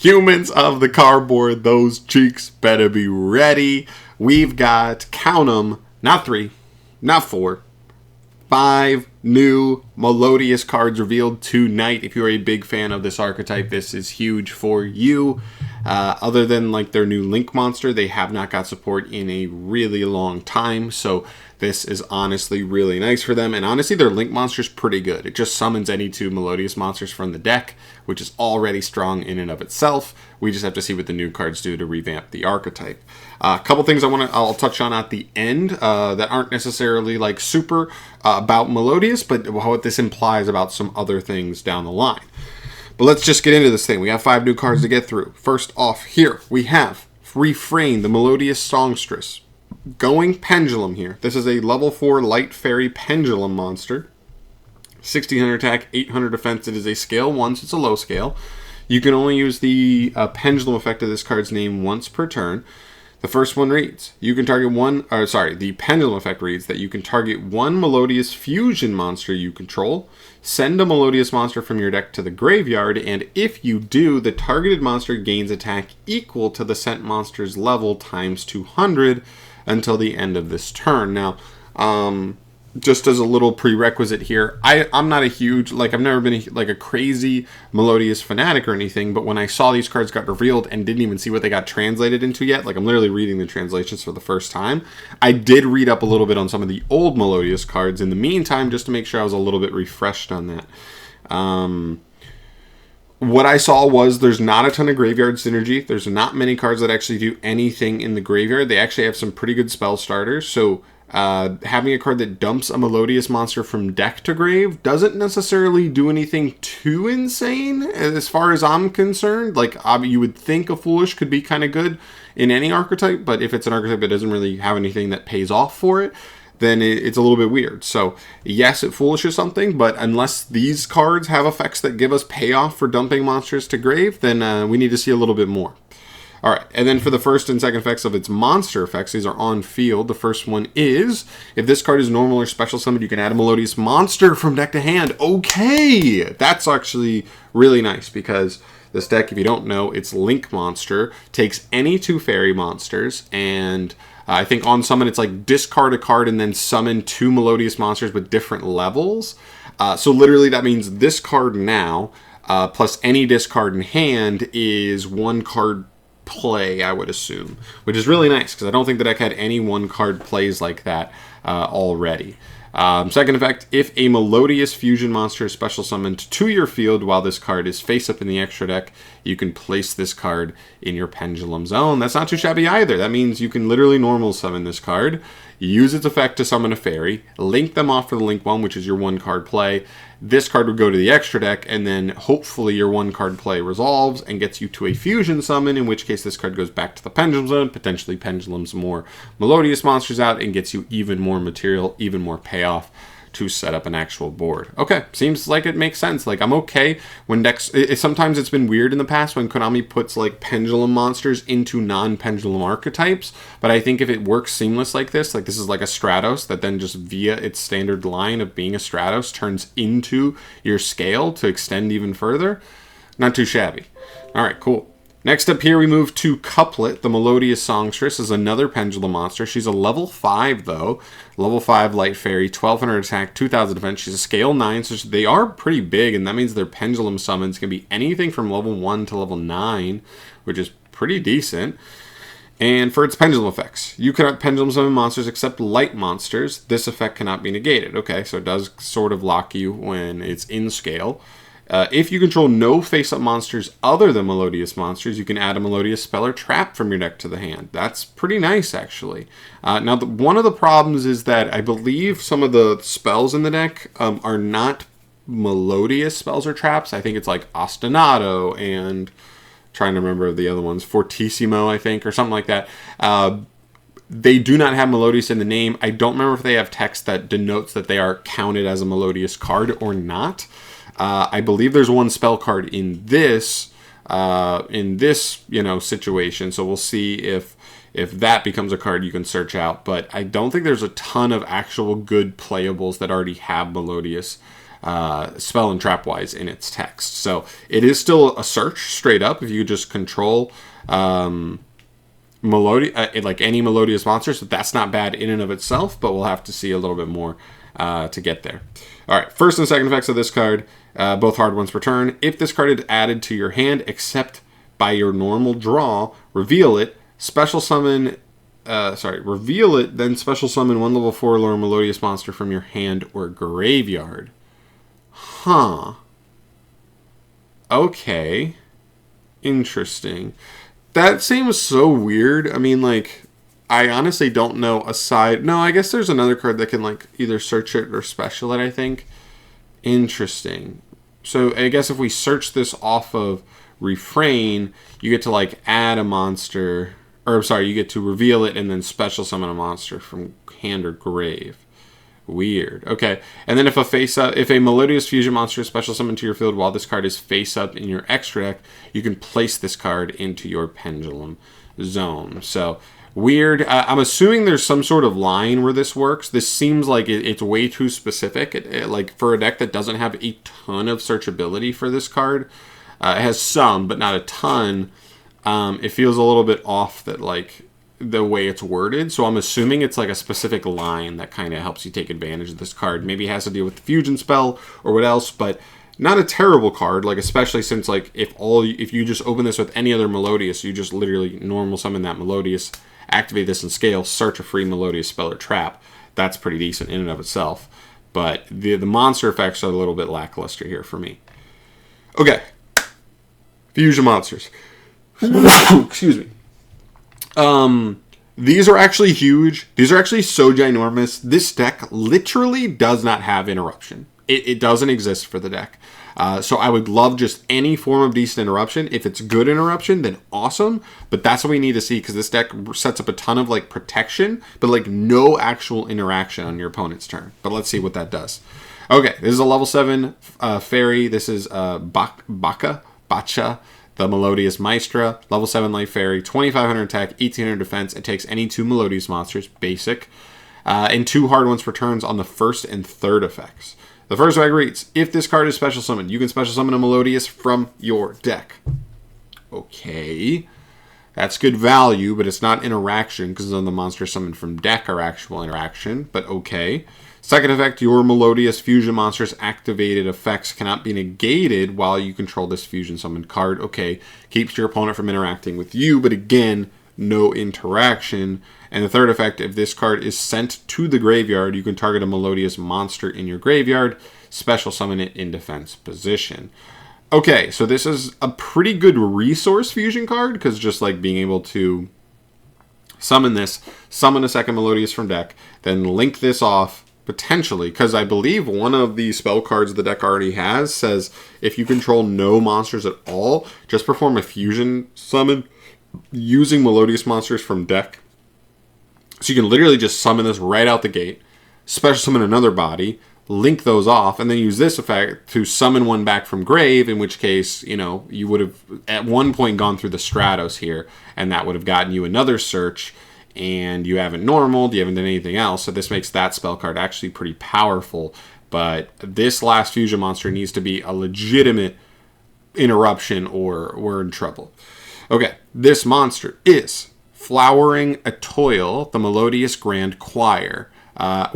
Humans of the cardboard, those cheeks better be ready. We've got, count 'em, not 3, not 4, 5 new Melodious cards revealed tonight. If you're a big fan of this archetype, this is huge for you. Other than like their new Link monster, they have not got support in a really long time, so this is honestly really nice for them. And honestly, their Link monster is pretty good. It just summons any 2 Melodious monsters from the deck, which is already strong in and of itself. We just have to see what the new cards do to revamp the archetype. A couple things I'll touch on at the end that aren't necessarily like super about Melodious, but what this implies about some other things down the line. But let's just get into this thing. We have 5 new cards to get through. First off here, we have Refrain the Melodious Songstress. Going Pendulum here. This is a level 4 Light Fairy Pendulum monster. 1600 attack, 800 defense. It is a scale 1, so it's a low scale. You can only use the Pendulum effect of this card's name once per turn. The first one reads, the Pendulum effect reads that you can target 1 Melodious fusion monster you control, send a Melodious monster from your deck to the graveyard, and if you do, the targeted monster gains attack equal to the sent monster's level times 200 until the end of this turn. Now, just as a little prerequisite here, I'm not a huge, I've never been a crazy Melodious fanatic or anything, but when I saw these cards got revealed and didn't even see what they got translated into yet, I'm literally reading the translations for the first time, I did read up a little bit on some of the old Melodious cards in the meantime, just to make sure I was a little bit refreshed on that. What I saw was there's not a ton of graveyard synergy. There's not many cards that actually do anything in the graveyard. They actually have some pretty good spell starters, so having a card that dumps a Melodious monster from deck to grave doesn't necessarily do anything too insane as far as I'm concerned. You would think a Foolish could be kind of good in any archetype, but if it's an archetype that doesn't really have anything that pays off for it, then it's a little bit weird. So yes, it Foolish is something, but unless these cards have effects that give us payoff for dumping monsters to grave, then we need to see a little bit more. Alright, and then for the first and second effects of its monster effects, these are on field. The first one is, if this card is normal or special summoned, you can add a Melodious monster from deck to hand. Okay! That's actually really nice, because this deck, if you don't know, its Link monster takes any 2 fairy monsters, and I think on summon it's discard a card and then summon 2 Melodious monsters with different levels. So literally that means this card now, plus any discard in hand, is 1 card play, I would assume, which is really nice because I don't think the deck had any 1 card plays like that already. Second effect, if a Melodious fusion monster is special summoned to your field while this card is face up in the extra deck, you can place this card in your Pendulum zone. That's not too shabby either. That means you can literally normal summon this card, use its effect to summon a fairy, link them off for the link one, which is your 1 card play. This card would go to the extra deck, and then hopefully your 1 card play resolves and gets you to a fusion summon, in which case this card goes back to the Pendulum zone, potentially pendulums more Melodious monsters out, and gets you even more material, even more payoff to set up an actual board. Okay, seems like it makes sense. I'm okay when decks... sometimes it's been weird in the past when Konami puts, pendulum monsters into non-pendulum archetypes, but I think if it works seamless like this is like a Stratos that then just via its standard line of being a Stratos turns into your scale to extend even further, not too shabby. Alright, cool. Next up here, we move to Couplet the Melodious Songstress. Is another Pendulum monster. She's a level 5, though. Level 5 Light Fairy, 1200 attack, 2000 defense. She's a scale 9, so they are pretty big, and that means their Pendulum summons can be anything from level 1 to level 9, which is pretty decent. And for its Pendulum effects, you cannot Pendulum summon monsters except light monsters. This effect cannot be negated. Okay, so it does sort of lock you when it's in scale. If you control no face-up monsters other than Melodious monsters, you can add a Melodious spell or trap from your deck to the hand. That's pretty nice, actually. Now, one of the problems is that I believe some of the spells in the deck are not Melodious spells or traps. I think it's Ostinato and... trying to remember the other ones. Fortissimo, I think, or something like that. They do not have Melodious in the name. I don't remember if they have text that denotes that they are counted as a Melodious card or not. I believe there's 1 spell card in this situation. So we'll see if that becomes a card you can search out. But I don't think there's a ton of actual good playables that already have Melodious spell and trap wise in its text. So it is still a search straight up if you just control like any melodious monster. So that's not bad in and of itself, but we'll have to see a little bit more to get there. All right, first and second effects of this card, both hard ones per turn. If this card is added to your hand, except by your normal draw, reveal it, special summon. Reveal it, then special summon 1 level 4 lower melodious monster from your hand or graveyard. Huh. Okay. Interesting. That seems so weird. I mean, like, I honestly don't know aside... No, I guess there's another card that can, like, either search it or special it, I think. Interesting. So, I guess if we search this off of Refrain, you get to, like, add a monster... Or, sorry, you get to reveal it and then special summon a monster from hand or grave. Weird. Okay. And then if a Melodious Fusion monster is special summoned to your field while this card is face up in your extra deck, you can place this card into your pendulum zone. So, weird. I'm assuming there's some sort of line where this works. This seems like it's way too specific. Like, for a deck that doesn't have a ton of searchability for this card, it has some, but not a ton. It feels a little bit off that, like, the way it's worded. So I'm assuming it's like a specific line that kind of helps you take advantage of this card. Maybe it has to deal with the fusion spell or what else, but not a terrible card. Like, especially since, like, if you just open this with any other Melodious, you just literally normal summon that Melodious, activate this in scale, search a free Melodious spell or trap. That's pretty decent in and of itself. But the monster effects are a little bit lackluster here for me. Okay. Fusion monsters. Excuse me. These are actually huge. These are actually so ginormous. This deck literally does not have interruption. It doesn't exist for the deck. So I would love just any form of decent interruption. If it's good interruption, then awesome. But that's what we need to see, because this deck sets up a ton of, like, protection, but, like, no actual interaction on your opponent's turn. But let's see what that does. Okay, this is a level 7 fairy. This is Bacha, the Melodious Maestra, level 7 life fairy, 2500 attack, 1800 defense. It takes any 2 Melodious monsters, basic, and 2 hard ones per turns on the first and third effects. The first effect reads, if this card is special summoned, you can special summon a Melodious from your deck. Okay. That's good value, but it's not interaction, because then the monsters summoned from deck are actual interaction, but okay. Second effect, your Melodious Fusion monster's activated effects cannot be negated while you control this fusion summoned card. Okay, keeps your opponent from interacting with you, but again, no interaction. And the third effect, if this card is sent to the graveyard, you can target a Melodious monster in your graveyard, special summon it in defense position. Okay, so this is a pretty good resource fusion card, because just like being able to summon this, summon a second Melodious from deck, then link this off, potentially, because I believe one of the spell cards the deck already has says if you control no monsters at all, just perform a fusion summon using Melodious monsters from deck. So you can literally just summon this right out the gate, special summon another body, link those off, and then use this effect to summon one back from grave, in which case, you know, you would have at one point gone through the Stratos here, and that would have gotten you another search, and you haven't normaled, you haven't done anything else, so this makes that spell card actually pretty powerful. But this last fusion monster needs to be a legitimate interruption or we're in trouble. Okay, this monster is Flowering Etoile, the Melodious Grand Choir. I'm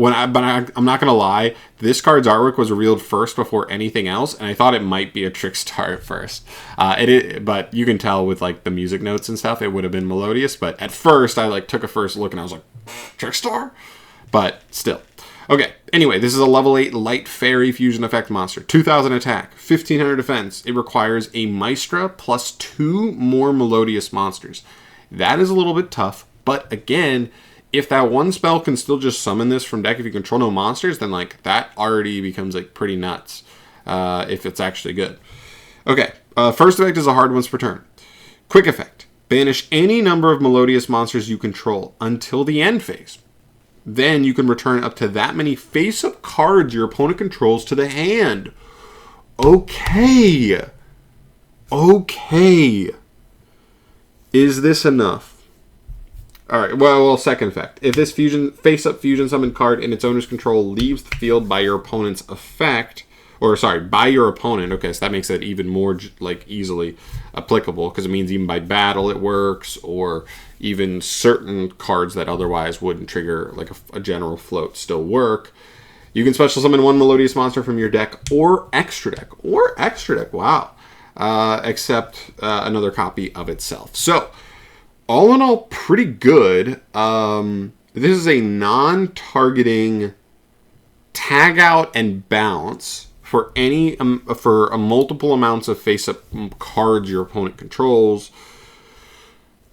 not gonna lie, this card's artwork was revealed first before anything else, and I thought it might be a Trickstar at first. But you can tell with like the music notes and stuff, it would have been Melodious. But at first, I like took a first look and I was like, Trickstar? But still. Okay, anyway, this is a level 8 light fairy fusion effect monster. 2000 attack, 1500 defense. It requires a Maestra plus 2 more Melodious monsters. That is a little bit tough, but again, if that one spell can still just summon this from deck if you control no monsters, then like that already becomes like pretty nuts if it's actually good. Okay, first effect is a hard ones per turn. Quick effect. Banish any number of Melodious monsters you control until the end phase. Then you can return up to that many face-up cards your opponent controls to the hand. Okay. Okay. Is this enough? Alright, well, second effect. If this face-up fusion summon card in its owner's control leaves the field by your opponent's effect, or sorry, by your opponent. Okay, so that makes it even more like easily applicable, because it means even by battle it works, or even certain cards that otherwise wouldn't trigger like a general float still work. You can special summon one Melodious monster from your deck or extra deck. Wow. Except another copy of itself. So, all in all, pretty good. This is a non-targeting tag out and bounce for any for multiple amounts of face-up cards your opponent controls.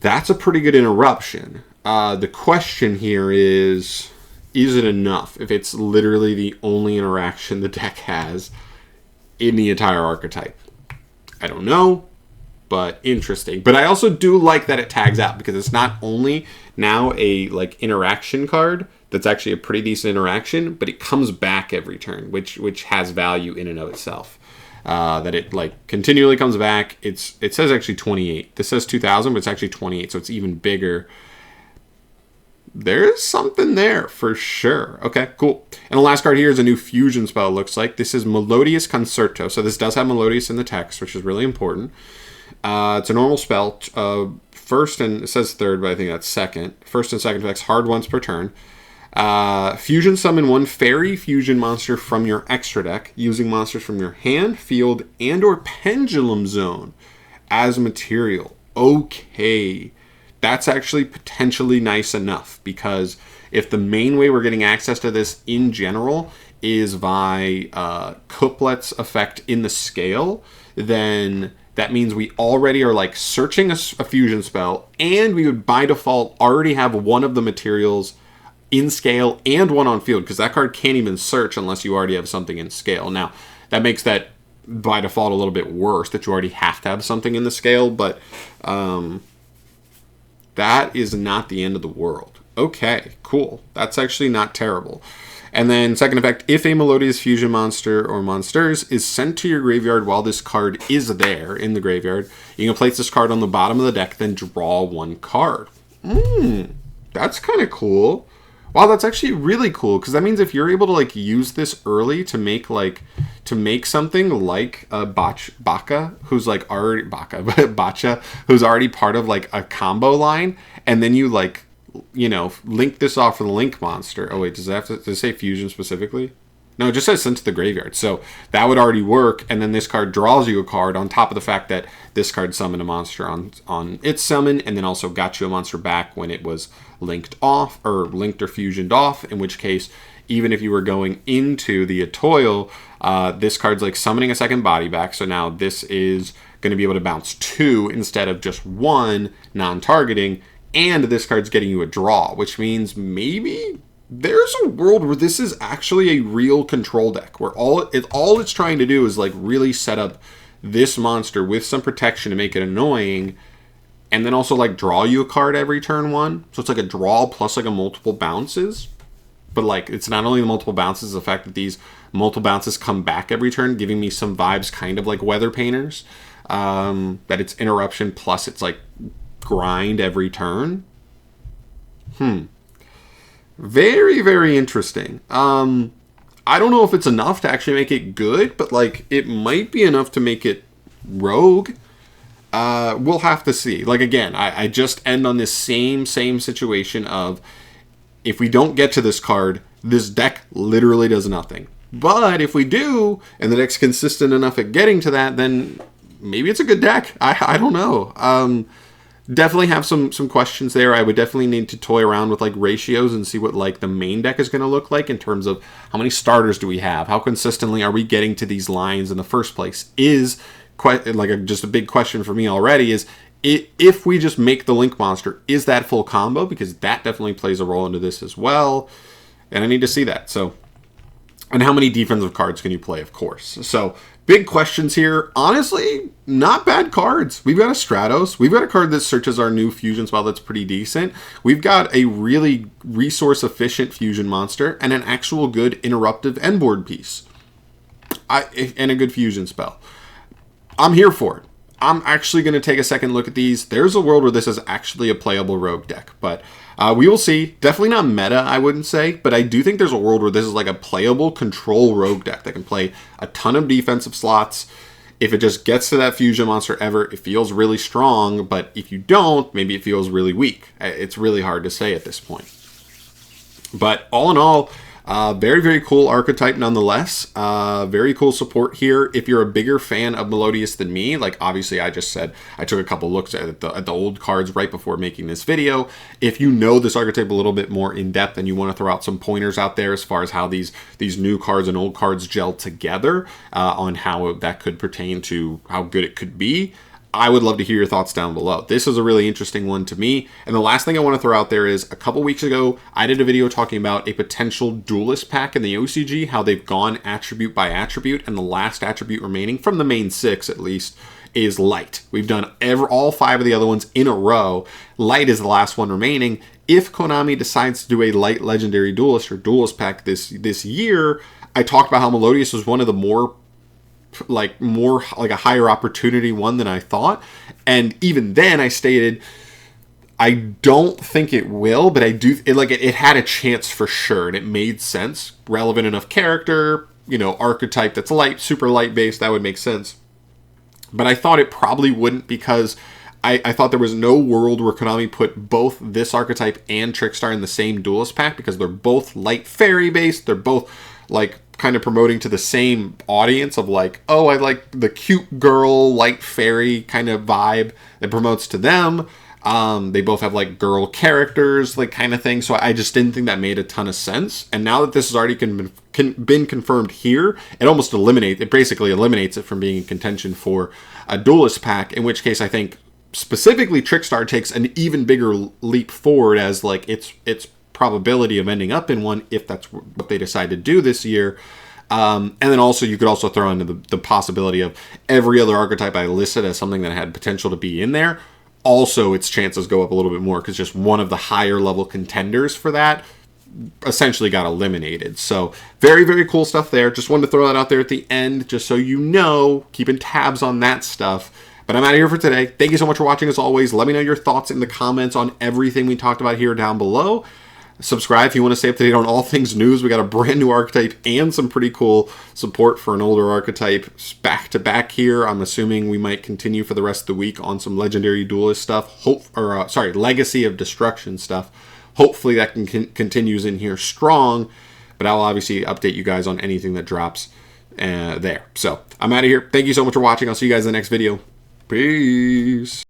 That's a pretty good interruption. The question here is it enough if it's literally the only interaction the deck has in the entire archetype? I don't know, but interesting. But I also do like that it tags out, because it's not only now a like interaction card that's actually a pretty decent interaction, but it comes back every turn, which has value in and of itself. That it like continually comes back. It says actually 28. This says 2000, but it's actually 28, so it's even bigger. There's something there for sure. Okay, cool. And the last card here is a new fusion spell, it looks like. This is Melodious Concerto. So this does have Melodious in the text, which is really important. It's a normal spell. First and it says third, but I think that's second. First and second effects, hard once per turn. Fusion summon one fairy fusion monster from your extra deck using monsters from your hand, field, and or pendulum zone as material. Okay. That's actually potentially nice enough, because if the main way we're getting access to this in general is by Couplet's effect in the scale, then that means we already are like searching a fusion spell, and we would by default already have one of the materials in scale and one on field, because that card can't even search unless you already have something in scale. Now, that makes that by default a little bit worse, that you already have to have something in the scale, but that is not the end of the world. Okay, cool. That's actually not terrible. And then second effect, if a Melodious fusion monster or monsters is sent to your graveyard while this card is there in the graveyard, you can place this card on the bottom of the deck, then draw one card. That's kind of cool. Wow, that's actually really cool, because that means if you're able to like use this early to make something like a Bacha, who's like already Bacha, who's already part of like a combo line, and then you like, you know, link this off for the link monster. Oh wait, does it say fusion specifically? No, it just says sent to the graveyard. So that would already work, and then this card draws you a card on top of the fact that this card summoned a monster on its summon, and then also got you a monster back when it was linked or fusioned off, in which case, even if you were going into the Etoile, this card's like summoning a second body back, so now this is going to be able to bounce 2 instead of just 1 non-targeting, and this card's getting you a draw, which means maybe there's a world where this is actually a real control deck, where all it's trying to do is like really set up this monster with some protection to make it annoying, and then also like draw you a card every turn 1. So it's like a draw plus like a multiple bounces. But like, it's not only the multiple bounces, the fact that these multiple bounces come back every turn, giving me some vibes kind of like Weather Painters. That it's interruption plus it's like grind every turn. Very, very interesting. I don't know if it's enough to actually make it good, but like it might be enough to make it rogue. We'll have to see. Like again, I just end on this same situation of, if we don't get to this card, this deck literally does nothing. But if we do, and the deck's consistent enough at getting to that, then maybe it's a good deck. I don't know. Definitely have some questions there. I would definitely need to toy around with like ratios and see what like the main deck is going to look like in terms of how many starters do we have, how consistently are we getting to these lines in the first place. Is quite like just a big question for me already is, if we just make the link monster, is that full combo? Because that definitely plays a role into this as well, and I need to see that. So, and how many defensive cards can you play, of course. So big questions here. Honestly, not bad cards. We've got a Stratos. We've got a card that searches our new fusion spell that's pretty decent. We've got a really resource-efficient fusion monster and an actual good interruptive end board piece. And a good fusion spell. I'm here for it. I'm actually going to take a second look at these. There's a world where this is actually a playable rogue deck, but We will see. Definitely not meta, I wouldn't say, but I do think there's a world where this is like a playable control rogue deck that can play a ton of defensive slots. If it just gets to that fusion monster ever, it feels really strong, but if you don't, maybe it feels really weak. It's really hard to say at this point. But all in all, very, very cool archetype nonetheless. Very cool support here. If you're a bigger fan of Melodious than me, like obviously I just said, I took a couple looks at the old cards right before making this video. If you know this archetype a little bit more in depth and you want to throw out some pointers out there as far as how these new cards and old cards gel together, on how that could pertain to how good it could be, I would love to hear your thoughts down below. This is a really interesting one to me. And the last thing I want to throw out there is a couple weeks ago, I did a video talking about a potential Duelist pack in the OCG, how they've gone attribute by attribute, and the last attribute remaining, from the main 6 at least, is Light. We've done all 5 of the other ones in a row. Light is the last one remaining. If Konami decides to do a Light Legendary Duelist or Duelist pack this year, I talked about how Melodious was one of the more like a higher opportunity one than I thought, and even then I stated I don't think it will, but I do it had a chance for sure, and it made sense. Relevant enough character, you know, archetype that's light, super light based, that would make sense. But I thought it probably wouldn't, because I thought there was no world where Konami put both this archetype and Trickstar in the same Duelist pack, because they're both light fairy based. They're both like kind of promoting to the same audience of like, oh, I like the cute girl, light fairy kind of vibe that promotes to them. They both have like girl characters, like kind of thing. So I just didn't think that made a ton of sense. And now that this has already been confirmed here, it basically eliminates it from being in contention for a Duelist pack, in which case I think specifically Trickstar takes an even bigger leap forward as like its probability of ending up in one, if that's what they decide to do this year. And then also you could also throw into the possibility of every other archetype I listed as something that had potential to be in there. Also, its chances go up a little bit more, because just one of the higher level contenders for that essentially got eliminated. So very, very cool stuff there. Just wanted to throw that out there at the end, just so you know, keeping tabs on that stuff. But I'm out of here for today. Thank you so much for watching as always. Let me know your thoughts in the comments on everything we talked about here down below. Subscribe if you want to stay up to date on all things news. We got a brand new archetype and some pretty cool support for an older archetype back to back here. I'm assuming we might continue for the rest of the week on some Legendary Duelist stuff. Legacy of Destruction stuff. Hopefully that continues in here strong. But I'll obviously update you guys on anything that drops there. So I'm out of here. Thank you so much for watching. I'll see you guys in the next video. Peace.